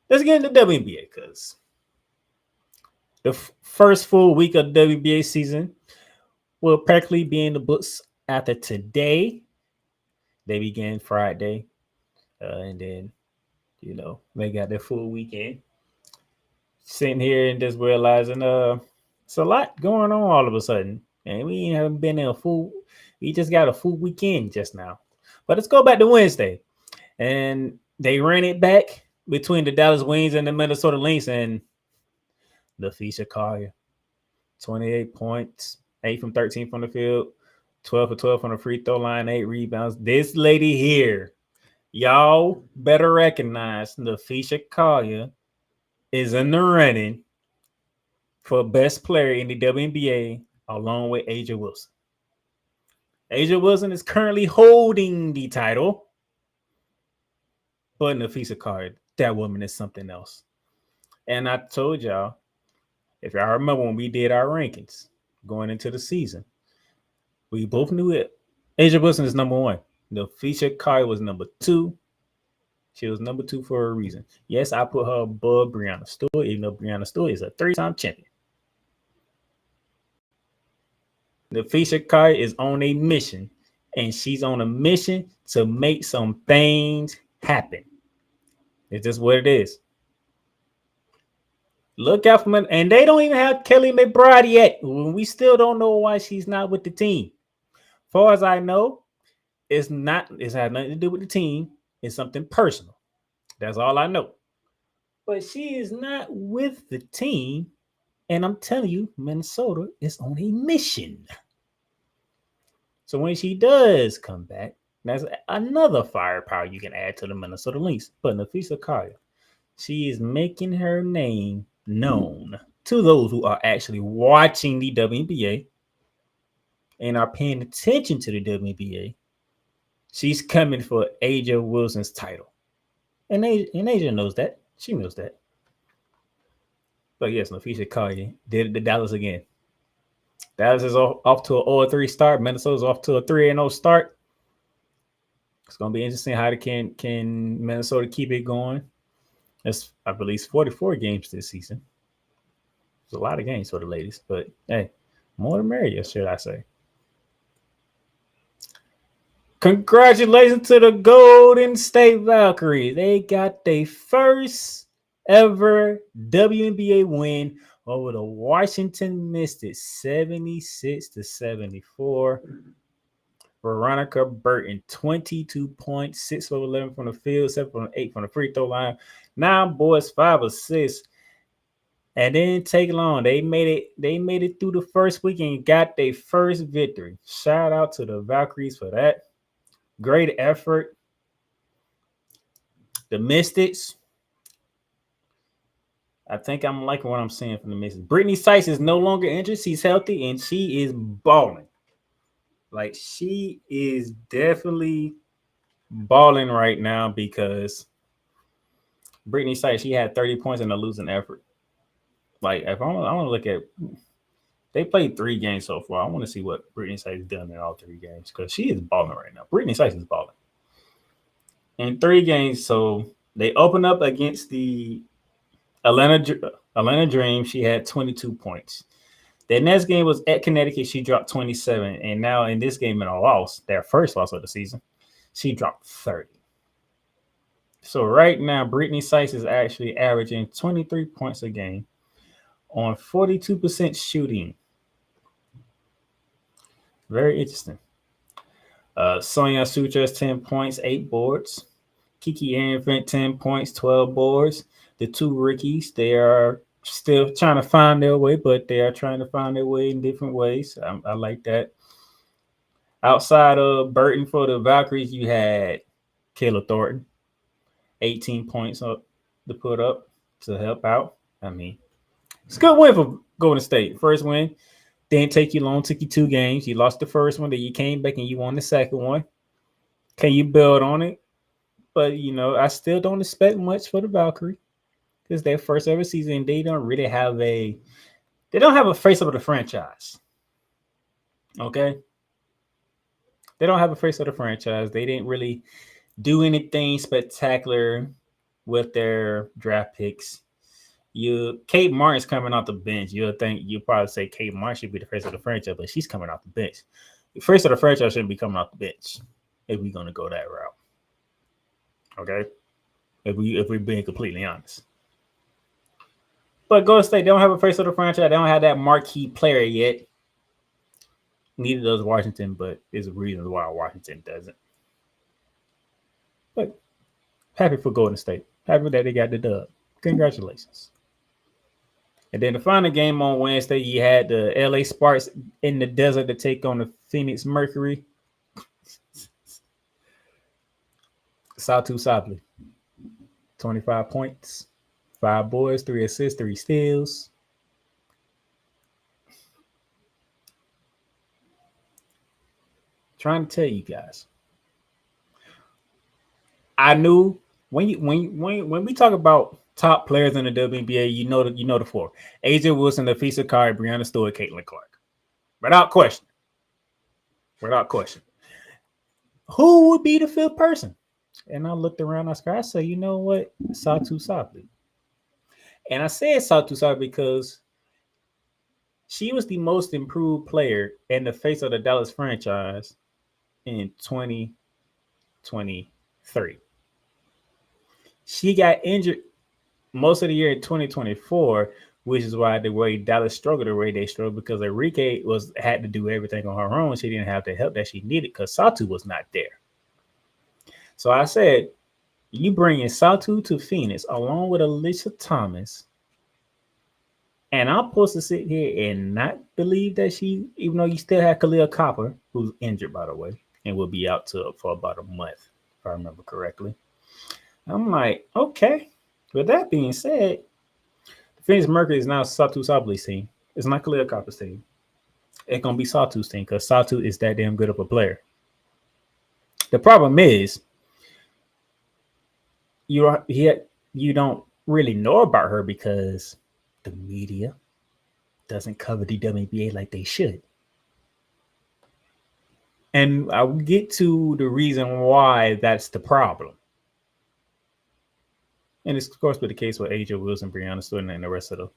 let's get into WNBA because the first full week of the WNBA season will practically be in the books after today. They begin Friday, and then they got their full weekend. Sitting here and just realizing, it's a lot going on all of a sudden, and we haven't been in a full. We just got a full weekend just now, but let's go back to Wednesday, and they ran it back between the Dallas Wings and the Minnesota Lynx, and the Fisher Collier, 28 points, 8 from 13 from the field, 12 for 12 from the free throw line, 8 rebounds. This lady here, y'all better recognize the Fisher Collier is in the running for best player in the WNBA along with Aja Wilson. Aja Wilson is currently holding the title, but Nafisa Card, that woman is something else. And I told y'all, if y'all remember when we did our rankings going into the season, we both knew it. Aja Wilson is number one. Nafisa Card was number two. She was number two for a reason. Yes, I put her above Brianna Stewart, even though Brianna Stewart is a three-time champion. The Fisher Kai is on a mission, and she's on a mission to make some things happen. It's just what it is. Look out for me. And they don't even have Kelly McBride yet. We still don't know why she's not with the team. Far as I know, it's had nothing to do with the team. It's something personal. That's all I know. But she is not with the team. And I'm telling you, Minnesota is on a mission. So when she does come back, that's another firepower you can add to the Minnesota Lynx. But Nafisa Kaya, she is making her name known to those who are actually watching the WNBA and are paying attention to the WNBA. She's coming for Aja Wilson's title. And Aja knows that. She knows that. But yes, Nafisa Kaya did it to Dallas again. Dallas is off to an 0-3 start. Minnesota's off to a 3-0 start. It's going to be interesting how can Minnesota keep it going. It's, I believe, 44 games this season. It's a lot of games for the ladies, but hey, more the merrier, should I say. Congratulations to the Golden State Valkyries. They got their first ever WNBA win over the Washington Mystics, 76-74. Veronica Burton, 22 points, 6 for 11 from the field, 7 from 8 from the free throw line, 9 boards, 5 assists. And didn't take long. They made it through the first week and got their first victory. Shout out to the Valkyries for that. Great effort. The Mystics, I think I'm liking what I'm seeing from the Mystics. Brittany Sykes is no longer injured. She's healthy, and she is balling. Like, she is definitely balling right now because Brittany Sykes, she had 30 points in a losing effort. Like, if I want to look at, they played 3 games so far. I want to see what Brittany Sykes done in all 3 games because she is balling right now. Brittany Sykes is balling. In 3 games, so they opened up against the Atlanta Dream. She had 22 points. The next game was at Connecticut. She dropped 27. And now in this game in a loss, their first loss of the season, she dropped 30. So right now, Brittany Sykes is actually averaging 23 points a game on 42% shooting. Very interesting. Sonia Sutras, 10 points, 8 boards. Kiki Infant, 10 points, 12 boards. The 2 rookies, they are still trying to find their way, but they are trying to find their way in different ways. I like that. Outside of Burton for the Valkyries, you had Kayla Thornton, 18 points up to put up to help out. I mean, it's a good win for Golden State. First win. Didn't take you long. Took you 2 games. You lost the first one. Then you came back and you won the second one. Can you build on it? But, I still don't expect much for the Valkyrie. It's their first ever season. They don't really have a face of the franchise. Okay? They don't have a face of the franchise. They didn't really do anything spectacular with their draft picks. Kate Martin's coming off the bench. You'll probably say Kate Martin should be the face of the franchise, but she's coming off the bench. The face of the franchise shouldn't be coming off the bench if we're gonna go that route. Okay, if we're being completely honest. But Golden State, they don't have a face of the franchise. They don't have that marquee player yet. Neither does Washington, but there's a reason why Washington doesn't. But happy for Golden State. Happy that they got the dub. Congratulations. And then the final game on Wednesday, you had the LA Sparks in the desert to take on the Phoenix Mercury. Satu Sabli, 25 points, 5 boards, 3 assists, 3 steals. Trying to tell you guys, I knew when we talk about top players in the WNBA, you know the four: AJ Wilson, Afisa Kari, Breanna Stewart, Caitlin Clark. Without question. Who would be the fifth person? And I looked around. I said, you know what? Satu Sabli. And I said Satu Sabli because she was the most improved player in the face of the Dallas franchise in 2023. She got injured most of the year in 2024, which is why the way Dallas struggled the way they struggled, because Enrique had to do everything on her own. She didn't have the help that she needed because Satu was not there. So I said, you bring in Satu to Phoenix along with Alyssa Thomas, and I'm supposed to sit here and not believe that even though you still have Khalil Copper, who's injured, by the way, and will be out for about a month, if I remember correctly. I'm like, okay. With that being said, the Phoenix Mercury is now Satu Sabli's team. It's not Khalil Copper's team. It's going to be Satu's team because Satu is that damn good of a player. The problem is, you don't really know about her because the media doesn't cover the WNBA like they should. And I will get to the reason why that's the problem. And it's, of course, been the case with AJ Wilson, Breanna Stewart, and the rest of the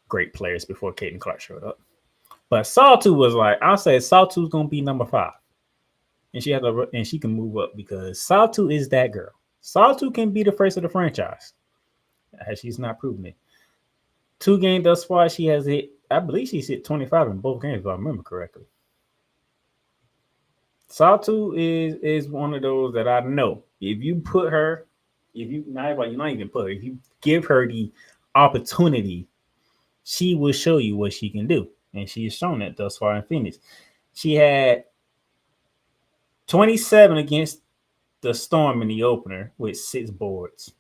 great players before Caitlin Clark showed up. But Satu was like, I said Satu's going to be number 5. And she can move up because Satu is that girl. Satu can be the face of the franchise. She's not proven it. 2 games thus far, she has hit, I believe she's hit 25 in both games, if I remember correctly. Satu is one of those that I know. If you put her, if you give her the opportunity, she will show you what she can do. And she has shown that thus far in Phoenix. She had 27 against the Storm in the opener with 6 boards.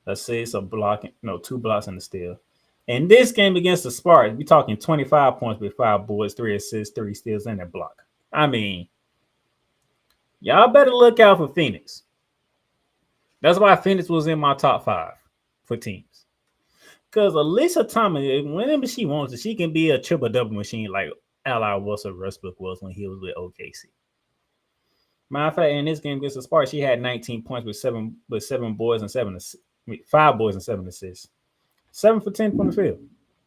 Assists, 2 blocks and a steal. In this game against the Spartans, we're talking 25 points with 5 boards, 3 assists, 3 steals, and a block. I mean, y'all better look out for Phoenix. That's why Phoenix was in my top 5 for teams. Because Alyssa Thomas, whenever she wants it, she can be a triple-double machine like Ally Wilson Westbrook was when he was with OKC. Matter of fact, in this game against the Spartans, she had 19 points with 7 boards and 5 boards and 7 assists. 7 for 10 from the field.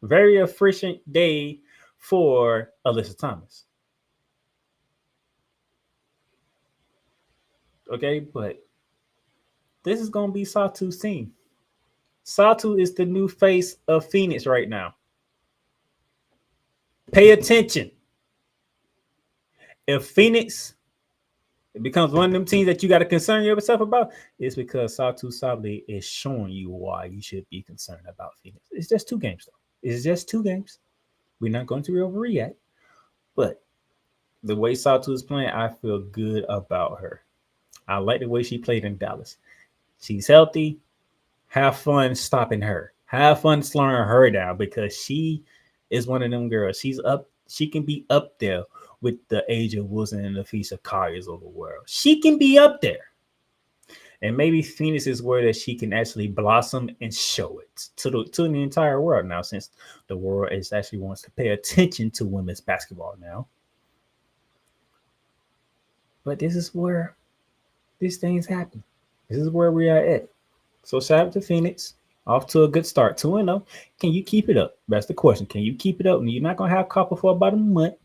Very efficient day for Alyssa Thomas. Okay, but this is going to be Satu's team. Satu is the new face of Phoenix right now. Pay attention. If Phoenix becomes one of them teams that you got to concern yourself about, it's because Satu Sabli is showing you why you should be concerned about Phoenix. It's just 2 games, though. It's just 2 games. We're not going to overreact. But the way Satu is playing, I feel good about her. I like the way she played in Dallas. She's healthy. Have fun stopping her. Have fun slowing her down because she is one of them girls. She's up. She can be up there with the AJ Wilson and the Afisa Kari's of the world. She can be up there. And maybe Phoenix is where that she can actually blossom and show it to the entire world now, since the world actually wants to pay attention to women's basketball now. But this is where these things happen. This is where we are at. So shout out to Phoenix. Off to a good start. 2-0. Can you keep it up? That's the question. Can you keep it up? And you're not gonna have Copper for about a month.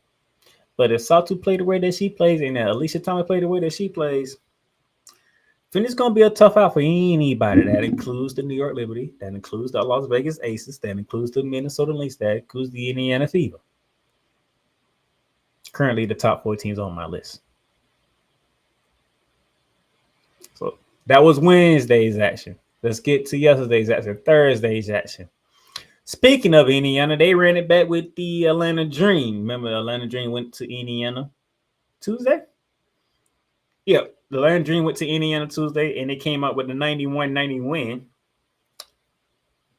But if Satu play the way that she plays, and Alicia Thomas play the way that she plays, Phoenix gonna be a tough out for anybody. That includes the New York Liberty, that includes the Las Vegas Aces, that includes the Minnesota Lynx, that includes the Indiana Fever. Currently, the top 4 teams on my list. So that was Wednesday's action. Let's get to yesterday's action, Thursday's action. Speaking of Indiana, they ran it back with the Atlanta Dream. Remember, the Atlanta Dream went to Indiana Tuesday? Yep, the Atlanta Dream went to Indiana Tuesday, and they came out with the 91-90 win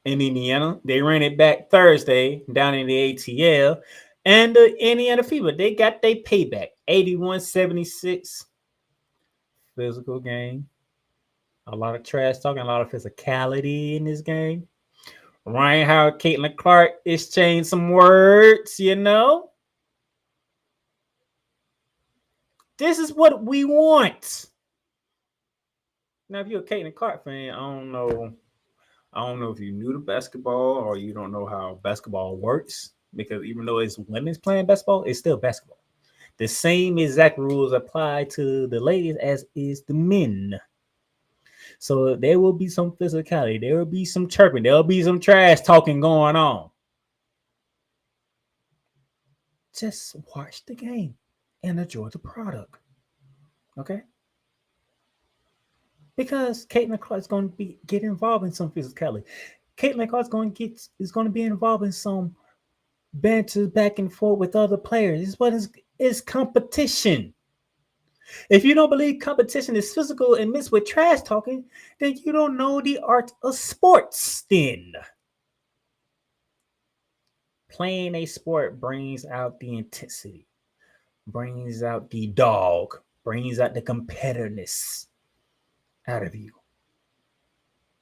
in Indiana. They ran it back Thursday down in the ATL. And the Indiana Fever, they got their payback. 81-76. Physical game. A lot of trash talking, a lot of physicality in this game. Ryan Howard, Caitlin Clark exchanged some words, you know. This is what we want. Now, if you're a Caitlin Clark fan, I don't know if you're new to basketball or you don't know how basketball works. Because even though it's women's playing basketball, it's still basketball. The same exact rules apply to the ladies as is the men. So there will be some physicality. There will be some chirping. There will be some trash talking going on. Just watch the game and enjoy the product. Okay? Because Caitlin Clark is going to get involved in some physicality. Caitlin Clark is going to be involved in some banter back and forth with other players. It's what is competition. If you don't believe competition is physical and mixed with trash talking, then you don't know the art of sports then. Playing a sport brings out the intensity, brings out the dog, brings out the competitiveness out of you.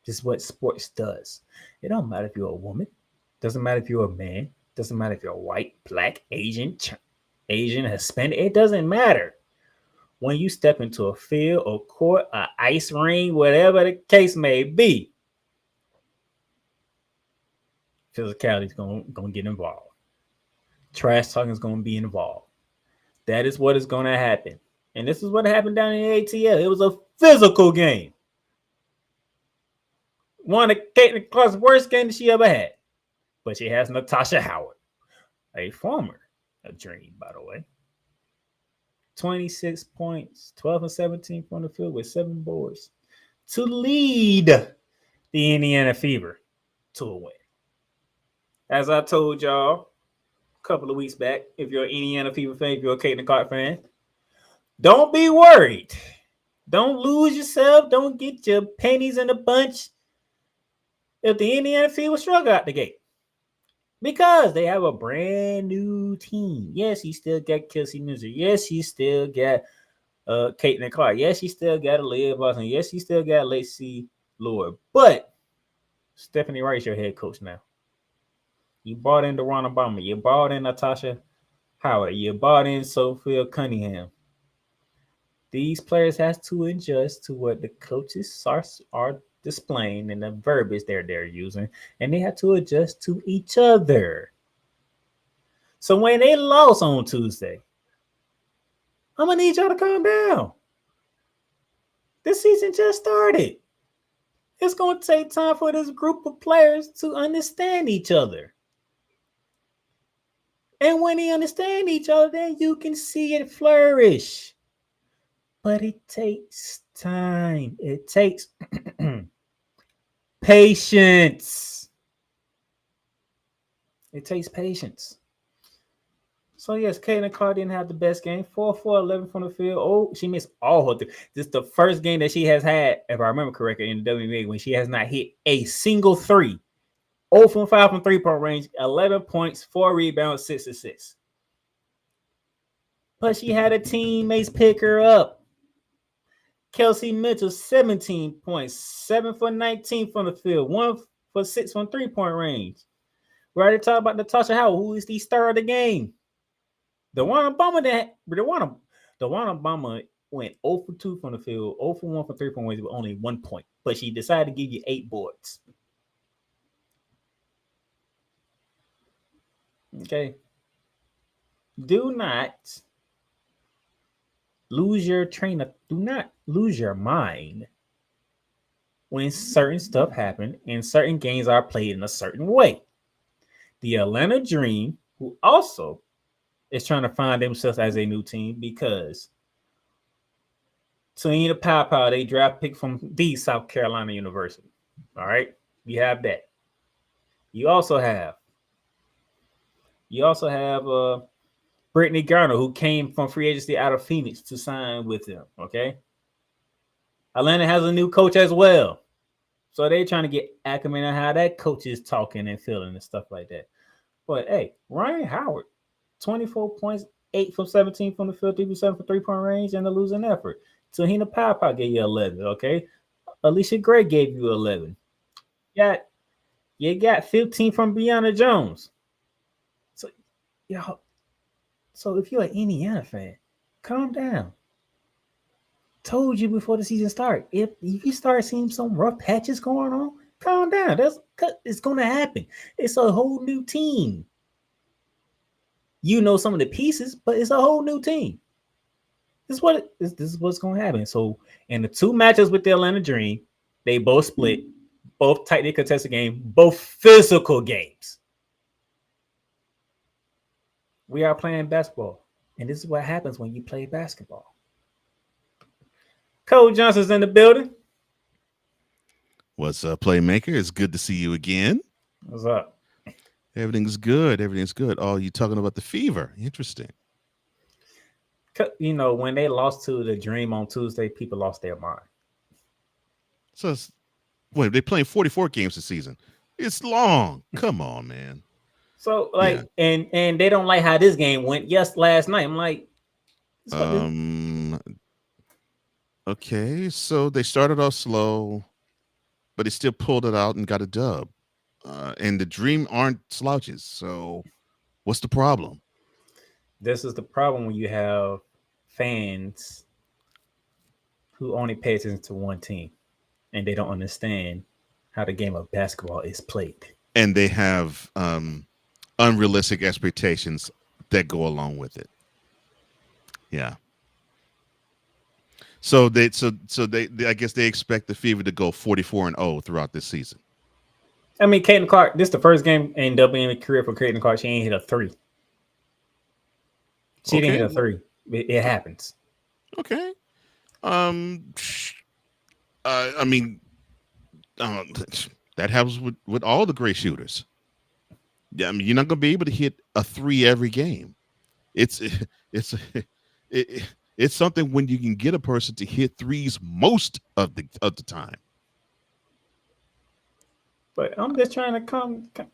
This is what sports does. It don't matter if you're a woman. Doesn't matter if you're a man. Doesn't matter if you're white, black, Asian, Hispanic. It doesn't matter. When you step into a field or court, an ice ring, whatever the case may be, physicality is going to get involved. Trash talking is going to be involved. That is what is going to happen. And this is what happened down in the ATL. It was a physical game. One of Caitlin Clark's worst games she ever had. But she has Natasha Howard, a former Dream, by the way. 26 points, 12 and 17 from the field with 7 boards to lead the Indiana Fever to a win. As I told y'all a couple of weeks back, if you're an Indiana Fever fan, if you're a Caitlin Clark fan, don't be worried. Don't lose yourself. Don't get your pennies in a bunch if the Indiana Fever struggle out the gate. Because they have a brand new team. Yes, you still got Kelsey Minzer. Yes, you still got Caitlin Clark. Yes, you still got Aaliyah Boston. Yes, you still got Lacey Lord. But Stephanie Wright's your head coach now. You brought in Deron Obama. You brought in Natasha Howard. You brought in Sophia Cunningham. These players have to adjust to what the coaches are displaying and the verbiage they're using, and they have to adjust to each other. So when they lost on Tuesday, I'm gonna need y'all to calm down. This season just started. It's gonna take time for this group of players to understand each other. And when they understand each other, then you can see it flourish. But it takes time. It takes patience. It takes patience. So, yes, Caitlin Clark didn't have the best game. 4-4-11 from the field. Oh, she missed all her. This is the first game that she has had, if I remember correctly, in the WNBA when she has not hit a single three. 0 from 5 from three-point range, 11 points, 4 rebounds, 6 assists. But she had her teammates pick her up. Kelsey Mitchell, 17 points, 7 for 19 from the field, 1 for 6 from three-point range. We already talked about Natasha Howard, who is the star of the game. DeWanna Obama went 0 for 2 from the field, 0 for 1 for three-point range with only 1 point. but she decided to give you 8 boards. Okay. Do not do not lose your mind when certain stuff happen and certain games are played in a certain way. The Atlanta Dream, who also is trying to find themselves as a new team because Selena Pow, they draft pick from the South Carolina University. All right. You have that. You also have you also have Brittany Garner, who came from free agency out of Phoenix to sign with them. Okay. Atlanta has a new coach as well. So they're trying to get acclimated on how that coach is talking and feeling and stuff like that. But hey, Ryan Howard, 24 points, 8 from 17 from the field, 3% for 3-point range, and a losing effort. Tahina Papa gave you 11, okay? Alicia Gray gave you 11. You you got 15 from Brianna Jones. So, y'all, so if you're an Indiana fan, calm down. Told you before the season started. If you start seeing some rough patches going on, calm down. It's gonna happen. It's a whole new team. You know some of the pieces, but it's a whole new team. This is what's gonna happen. So in the 2 matches with the Atlanta Dream, they both split, both tightly contested game, both physical games. We are playing basketball, and this is what happens when you play basketball. Cole Johnson's in the building. What's up, Playmaker? It's good to see you again. What's up? Everything's good. Everything's good. Oh, you talking about the fever? Interesting. You know, when they lost to the Dream on Tuesday, people lost their mind. So, wait, they're playing 44 games this season. It's long. Come on, man. So Yeah. like, and they don't like how this game went. Yes, last night. I'm like, Um. Okay, so they started off slow, but they still pulled it out and got a dub. And the Dream aren't slouches. So, what's the problem? this is the problem when you have fans who only pay attention to one team and they don't understand how the game of basketball is played. And they have unrealistic expectations that go along with it. Yeah. So they I guess they expect the Fever to go 44-0 throughout this season. I mean, Caitlin Clark, this is the first game in WNBA career for Caitlin Clark. She ain't hit a 3. She didn't hit Okay. a 3. It happens. Okay. Um I mean that happens with all the great shooters. Yeah, I mean you're not going to be able to hit a 3 every game. It's it's it, it's something when you can get a person to hit threes most of the time. But I'm just trying to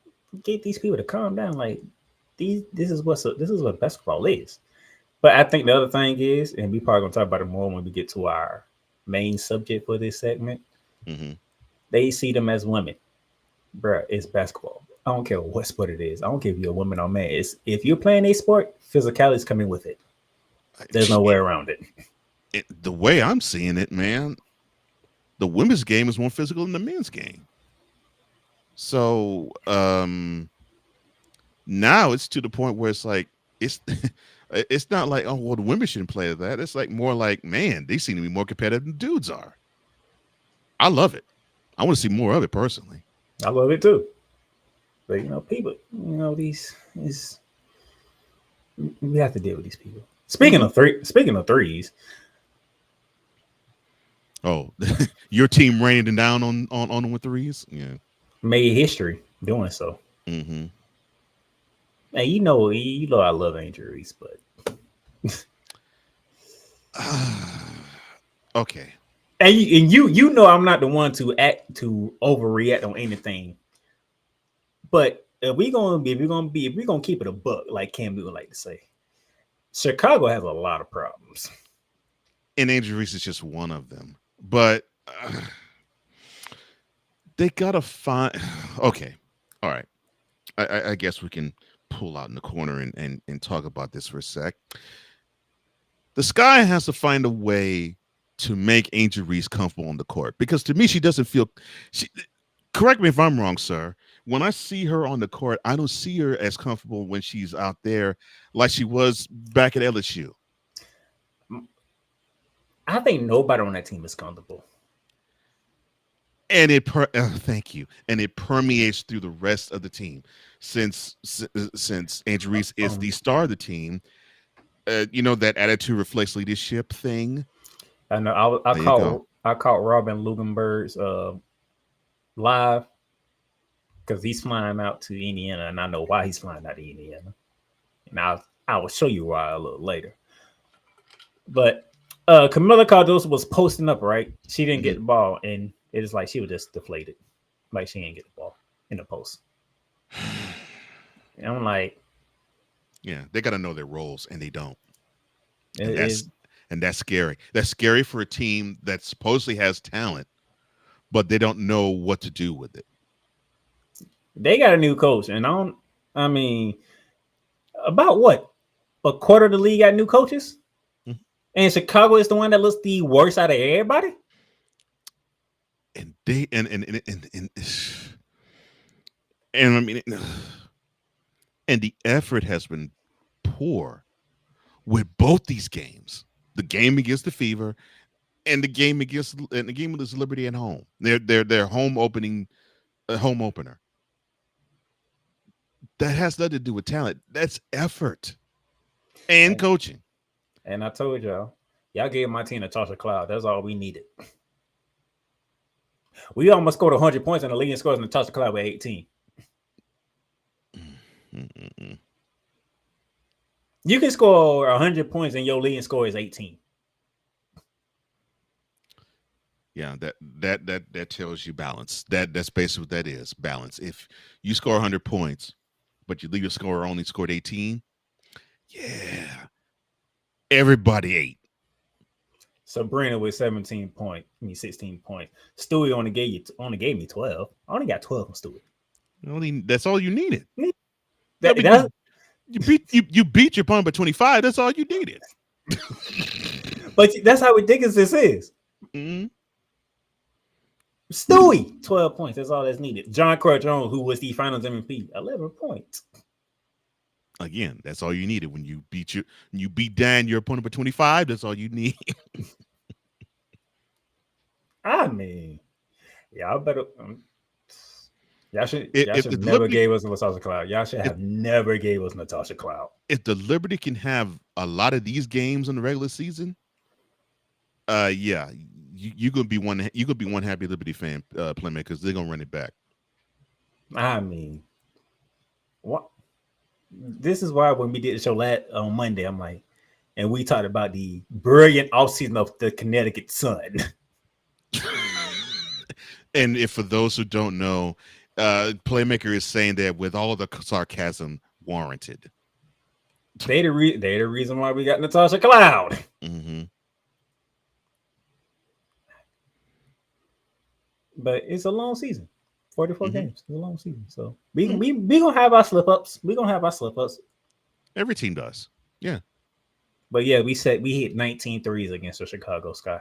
get these people to calm down. Like this is what basketball is. But I think the other thing is, and we probably gonna talk about it more when we get to our main subject for this segment. Hmm. They see them as women, bruh. It's basketball. I don't care what sport it is. I don't care if you're a woman or man. It's if you're playing a sport, physicality is coming with it. There's no way around it. The way I'm seeing it, man, the women's game is more physical than the men's game. So now it's to the point where it's like it's it's not like, oh well, the women shouldn't play that. It's like more like, man, they seem to be more competitive than dudes are. I love it. I want to see more of it personally. I love it too. But people, these is we have to deal with these people. Hmm. Speaking of threes, Oh, your team raining down on them with threes. Yeah. made history doing so. Hmm. And you know I love Angel Reese, but Okay. and you know I'm not the one to overreact on anything. But if we're gonna keep it a buck, like Cam Newton like to say, Chicago has a lot of problems. And Angel Reese is just one of them. But they gotta find. Okay, all right. I guess we can pull out in the corner and talk about this for a sec. The Sky has to find a way to make Angel Reese comfortable on the court? Because to me, she doesn't feel. She, correct me if I'm wrong, sir. When I see her on the court, I don't see her as comfortable when she's out there like she was back at LSU. I think nobody on that team is comfortable. And thank you, and it permeates through the rest of the team. Since Angel Reese is the star of the team, that attitude reflects leadership thing. I know. I There you go. caught Robin Lugenberg's live because he's flying out to Indiana, and I know why he's flying out to Indiana. And I will show you why a little later. But Camila Cardoso was posting up, right? She didn't get the ball, and it is like she was just deflated, like she didn't get the ball in the post. And I'm like, yeah, they got to know their roles, and they don't. And it is. that's scary. That's scary for a team that supposedly has talent, but they don't know what to do with it. They got a new coach, and I mean, about what? A quarter of the league got new coaches, and Chicago is the one that looks the worst out of everybody. And they and I mean, and the effort has been poor with both these games. The game against the Fever and the game against Liberty at home. Their home opener. That has nothing to do with talent. That's effort and coaching. And I told y'all gave my team Natasha Cloud. That's all we needed. We almost scored 100 points, and the leading scores Natasha Cloud with 18. Mm-mm. You can score 100 points, and your leading score is 18. Yeah, that tells you balance. That's basically what that is, balance. If you score 100 points, but your leading scorer only scored 18, yeah, everybody ate. Sabrina with 16 points. Stewie only gave me 12. I only got 12 from Stewie. That's all you needed. You beat your opponent by 25. That's all you needed. But that's how ridiculous this is. Mm-hmm. Stewie, 12 points. That's all that's needed. John Crutchon, who was the Finals MVP, 11 points. Again, that's all you needed when you beat down your opponent by 25. That's all you need. I mean, y'all better. Y'all should never gave us Natasha Cloud. Y'all should have never gave us Natasha Cloud. If the Liberty can have a lot of these games in the regular season, yeah, you're gonna be one. You could be one happy Liberty fan, playmaker, because they're gonna run it back. I mean, what? This is why when we did the show on Monday, I'm like, and we talked about the brilliant offseason of the Connecticut Sun. And if for those who don't know, playmaker is saying that with all of the sarcasm warranted. They the reason why we got Natasha Cloud. Mm-hmm. But it's a long season. 44 games. It's a long season. So we gonna have our slip ups. We're gonna have our slip ups. Every team does. Yeah. But yeah, we hit 19 threes against the Chicago Sky.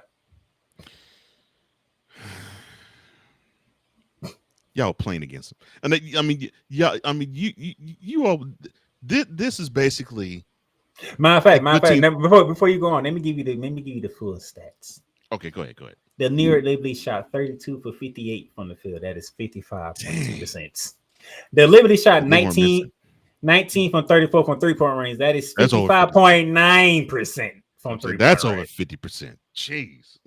Y'all playing against them. And I mean, yeah, I mean, you all this is basically matter of fact, before you go on, let me give you the full stats. Okay, go ahead. The New York Liberty shot 32 for 58 from the field. That is 55.2%. The Liberty shot 19 from 34 from 3-point range. That is 55.9% from 3-point That's range. over 50%. Jeez.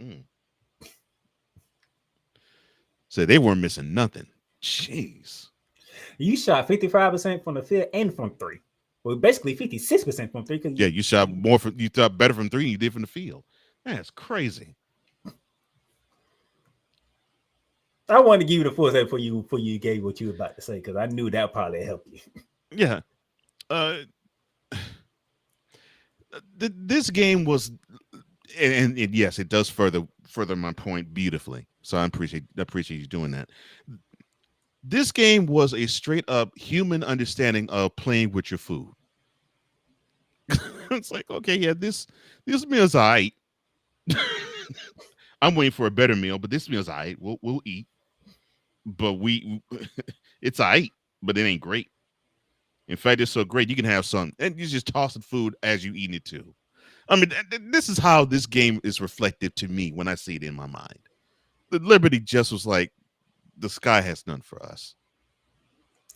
So they weren't missing nothing. Jeez. You shot 55% from the field and from 3. Well, basically 56% from 3. Yeah, you shot better from 3 than you did from the field. That's crazy. I wanted to give you the full set before you gave what you were about to say, because I knew that would probably help you. Yeah. This game was, and yes, it does further my point beautifully. So I appreciate you doing that. This game was a straight up human understanding of playing with your food. It's like, okay, yeah, this meal's all right. I'm waiting for a better meal, but this meal's all right. We'll eat, but it's all right, but it ain't great. In fact, it's so great you can have some, and you just tossing food as you eating it too. I mean, this is how this game is reflected to me when I see it in my mind. The Liberty just was like, the sky has none for us.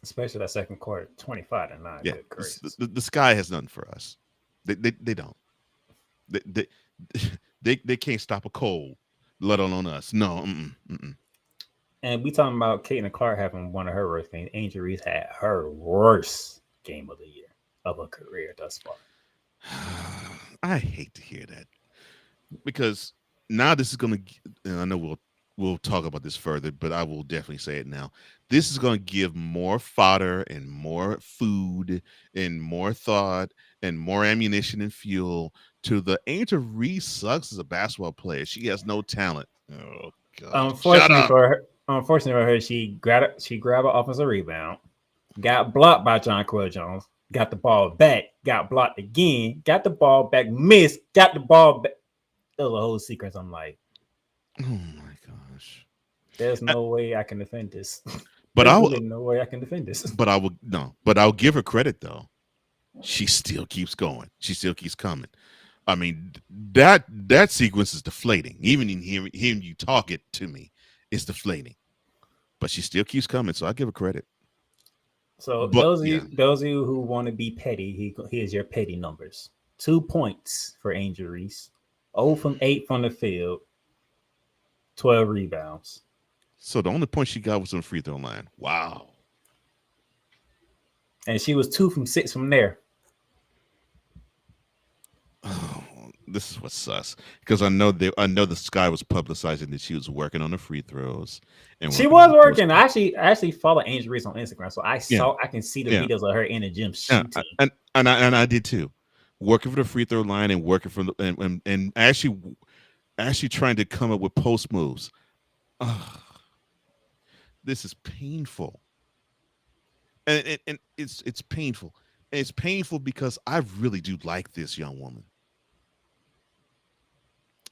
Especially that second quarter, 25-9. Yeah, Good gracious. the sky has none for us. They don't. They, they they can't stop a cold, let alone us. No. Mm-mm. And we talking about Caitlin Clark having one of her worst games. Angel Reese had her worst game of the year of her career thus far. I hate to hear that because now this is gonna. And I know we'll talk about this further, but I will definitely say it now. This is gonna give more fodder and more food and more thought and more ammunition and fuel to the Angel Reese sucks as a basketball player. She has no talent. Oh God! Shut Unfortunately up. for her, she grabbed an offensive rebound, got blocked by John Quill Jones, got the ball back, got blocked again, got the ball back, missed, got the ball back. It was a whole sequence. I'm like, Oh my gosh! there's Uh, no way I can defend this. But There's I will. really no way I can defend this. But I will no. But I'll give her credit though. She still keeps going. She still keeps coming. I mean, that sequence is deflating. Even in hearing you talk it to me, it's deflating. But she still keeps coming, so I give her credit. So But yeah, those of you who want to be petty, here's your petty numbers: 2 points for Angel Reese, 0 from 8 from the field, 12 rebounds, so the only point she got was on the free throw line. Wow. and she was 2 from 6 from there. Oh, this is what sus because I know the Sky was publicizing that she was working on the free throws and She working on was the post. working. I actually follow Angel Reese on Instagram, so Yeah, I can see the yeah, videos of her in the gym yeah. shooting. And I did too, working for the free throw line and working from the and actually trying to come up with post moves. Ugh, this is painful, and it's painful. And it's painful because I really do like this young woman,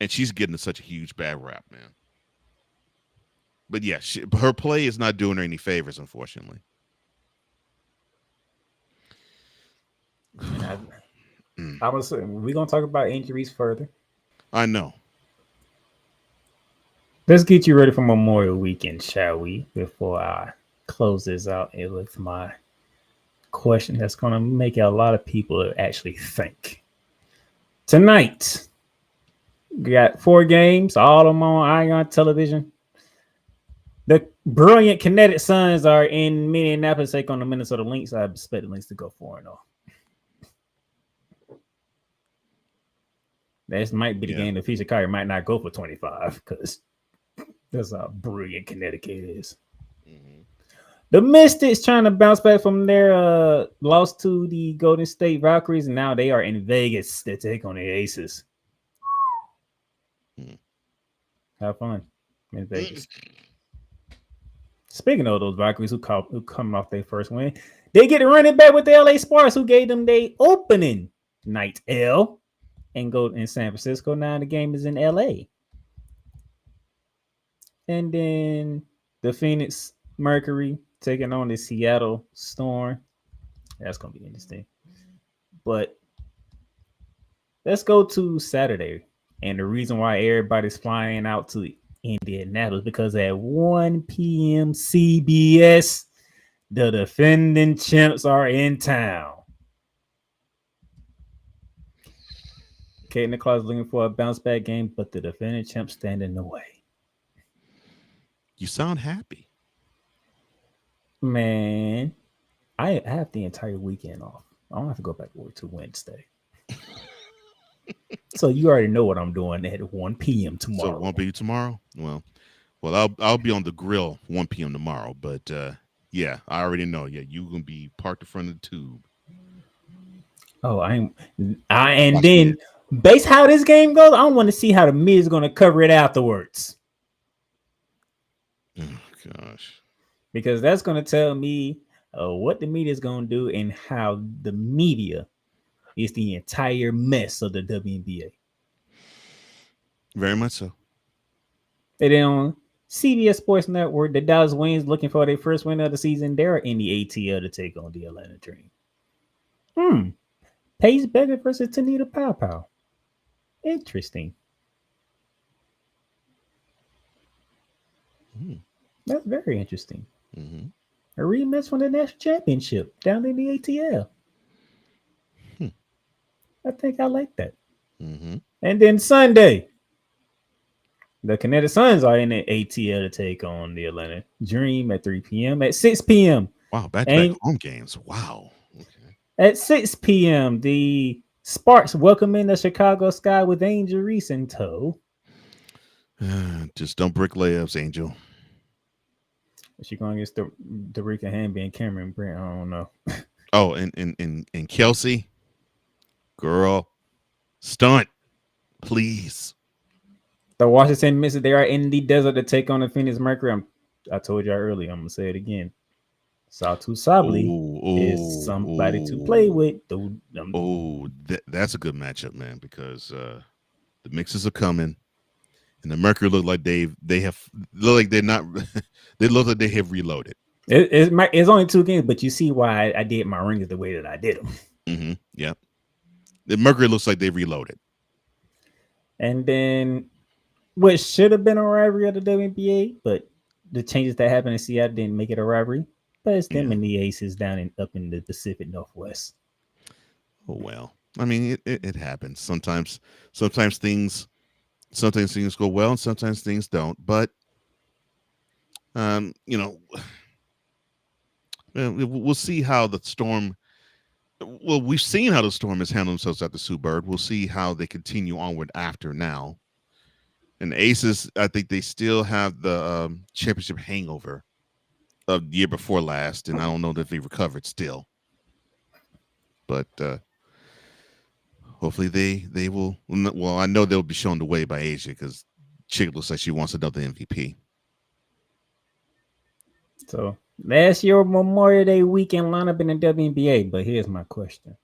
and she's getting such a huge bad rap, man. But yeah, her play is not doing her any favors, unfortunately. And Mm, I was we're gonna talk about Angel Reese further. I know. Let's get you ready for Memorial Weekend, shall we? Before I close this out, it with my question that's gonna make a lot of people actually think. Tonight, we got 4 games, all of them on Ion Television. The brilliant Kinetic Suns are in Minneapolis, take on the Minnesota Lynx. I expect the Lynx to go 4-0. This might be the Yeah. game that feature Kyrie might not go for 25 because that's how brilliant Connecticut is. Hmm. The Mystics trying to bounce back from their loss to the Golden State Valkyries, and now they are in Vegas to take on the Aces. Mm. Have fun in Mm. Vegas. Speaking of those Valkyries who come off their first win, they get to run it back with the LA Sparks who gave them their opening night L and go in San Francisco. Now the game is in LA. And then the Phoenix Mercury taking on the Seattle Storm. That's gonna be interesting. But let's go to Saturday. And the reason why everybody's flying out to Indianapolis because at 1 p.m. CBS, the defending champs are in town. Kate Nicholas is looking for a bounce back game, but the defending champs stand in the way. You sound happy. Man, I have the entire weekend off. I don't have to go back to work till Wednesday. So you already know what I'm doing at 1 p.m. So it tomorrow. won't be tomorrow. Well, I'll be on the grill 1 p.m. tomorrow. But yeah, I already know. Yeah, you gonna be parked in front of the tube. Oh, and Watch then it. based how this game goes, I want to see how the Miz is going to cover it afterwards Oh gosh. because that's going to tell me what the media is going to do and how the media is the entire mess of the WNBA. Very much so. And then on CBS Sports Network, the Dallas Wings looking for their first win of the season. They're in the ATL to take on the Atlanta Dream. Paige Beckett versus Tanita Pow Pow. Interesting. Mm-hmm. That's very interesting. Mm-hmm. A rematch from the national championship down in the ATL. I think I like that. Mm-hmm. And then Sunday, the Kinetic Suns are in the ATL to take on the Atlanta Dream at 3 p.m. At 6 p.m. Wow, back-to-back And home games. Wow. Okay. at 6 p.m., the Sparks welcome in the Chicago Sky with Angel Reese in tow. Just don't brick layups, Angel. She going against the Derica Hamby and Cameron Brent. I don't know. Oh, and Kelsey, girl, stunt, please. The Washington Mystics, they are in the desert to take on the Phoenix Mercury. I told y'all earlier. I'm gonna say it again. Satu Sabli Oh, is oh, somebody to play oh, with. oh. That's a good matchup, man, because the mixes are coming, and the Mercury look like they're not. They look like they have reloaded. It's only 2 games, but you see why I did my rings the way that I did them. Mm-hmm. Yeah, the Mercury looks like they reloaded. And then what should have been a rivalry of the WNBA, but the changes that happened in Seattle didn't make it a rivalry. But it's them Yeah. and the Aces down in up in the Pacific Northwest. Oh well. I mean, it happens sometimes. Sometimes things sometimes things go well, and sometimes things don't. But you know, we'll see how the Storm. Well, we've seen how the Storm has handled themselves at the Sue Bird. We'll see how they continue onward after now. And the Aces, I think they still have the championship hangover of the year before last, and I don't know that they recovered still. But hopefully they will. Well, I know they'll be shown the way by Asia because Chick looks like she wants another MVP. So last year Memorial Day weekend lineup in the WNBA. But here's my question: